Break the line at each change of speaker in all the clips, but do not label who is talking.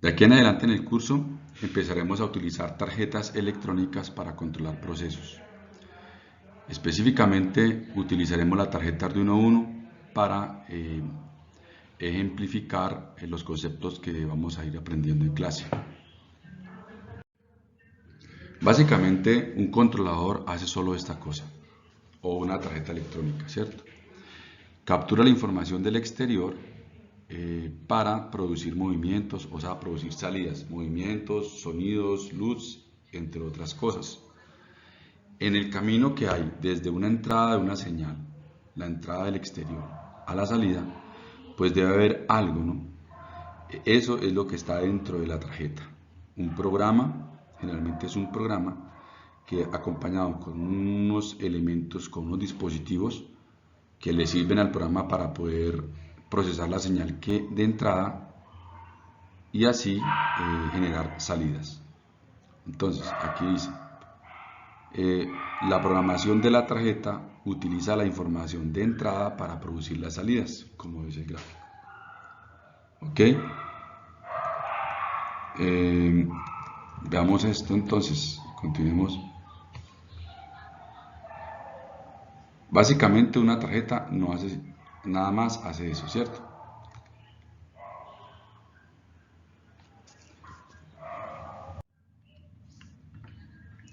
De aquí en adelante en el curso empezaremos a utilizar tarjetas electrónicas para controlar procesos. Específicamente utilizaremos la tarjeta Arduino Uno para ejemplificar los conceptos que vamos a ir aprendiendo en clase. Básicamente un controlador hace solo esta cosa, o una tarjeta electrónica, ¿cierto? Captura la información del exterior para producir movimientos, o sea, producir salidas, movimientos, sonidos, luz, entre otras cosas. En el camino que hay desde una entrada de una señal, la entrada del exterior, a la salida, pues debe haber algo, ¿no? Eso es lo que está dentro de la tarjeta. Un programa, generalmente es un programa que acompañado con unos elementos, con unos dispositivos que le sirven al programa para poder procesar la señal que de entrada y así generar salidas. Entonces, aquí dice, la programación de la tarjeta utiliza la información de entrada para producir las salidas, como dice el gráfico. ¿Ok? Veamos esto entonces, continuemos. Básicamente una tarjeta no hace nada más, hace eso, ¿cierto?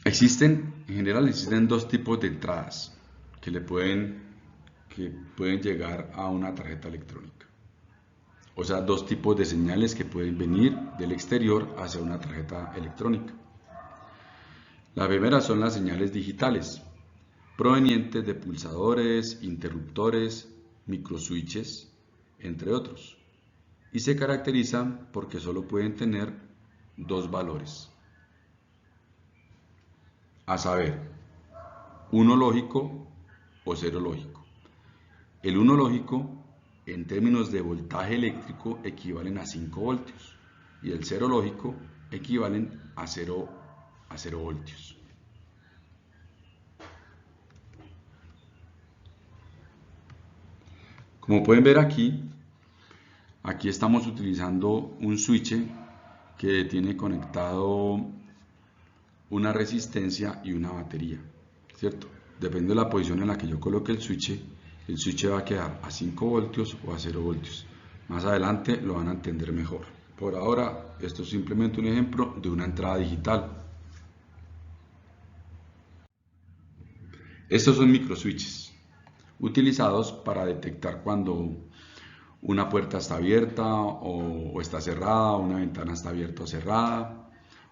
En general existen dos tipos de entradas que pueden llegar a una tarjeta electrónica. O sea, dos tipos de señales que pueden venir del exterior hacia una tarjeta electrónica. La primera son las señales digitales, provenientes de pulsadores, interruptores, microswitches, entre otros, y se caracterizan porque solo pueden tener dos valores, a saber, uno lógico o cero lógico. El uno lógico, en términos de voltaje eléctrico, equivalen a 5 voltios y el cero lógico equivalen a 0 voltios. Como pueden ver aquí estamos utilizando un switch que tiene conectado una resistencia y una batería, ¿cierto? Depende de la posición en la que yo coloque el switch va a quedar a 5 voltios o a 0 voltios. Más adelante lo van a entender mejor. Por ahora, esto es simplemente un ejemplo de una entrada digital. Estos son microswitches utilizados para detectar cuando una puerta está abierta o está cerrada, una ventana está abierta o cerrada,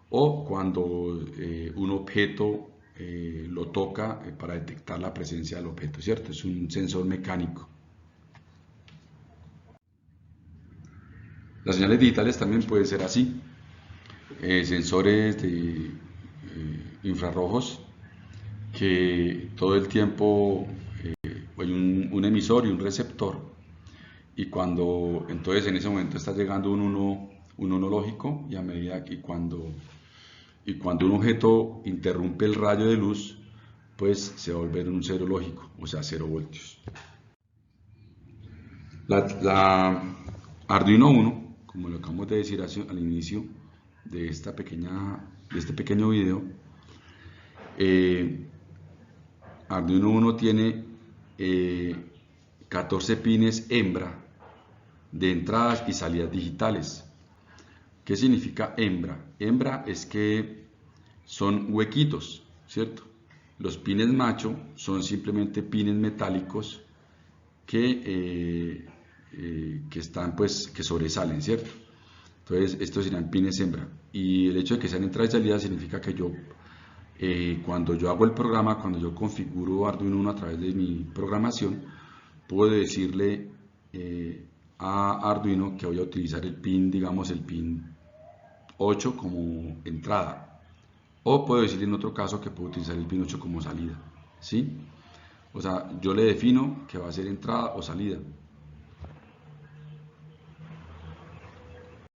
o cuando un objeto lo toca para detectar la presencia del objeto, ¿cierto? Es un sensor mecánico. Las señales digitales también pueden ser así, sensores de infrarrojos que todo el tiempo hay un emisor y un receptor y cuando entonces en ese momento está llegando un uno lógico y a medida que cuando un objeto interrumpe el rayo de luz pues se va a volver un cero lógico, o sea 0 voltios. La Arduino Uno, como lo acabamos de decir al inicio de este pequeño video, Arduino Uno tiene 14 pines hembra de entradas y salidas digitales. ¿Qué significa hembra? Hembra es que son huequitos, ¿cierto? Los pines macho son simplemente pines metálicos que están, pues, que sobresalen, ¿cierto? Entonces, estos serán pines hembra. Y el hecho de que sean entrada y salida significa que cuando yo hago el programa, cuando yo configuro Arduino Uno a través de mi programación, puedo decirle a Arduino que voy a utilizar el pin, digamos el pin 8 como entrada, o puedo decirle en otro caso que puedo utilizar el pin 8 como salida, ¿sí? O sea, yo le defino que va a ser entrada o salida.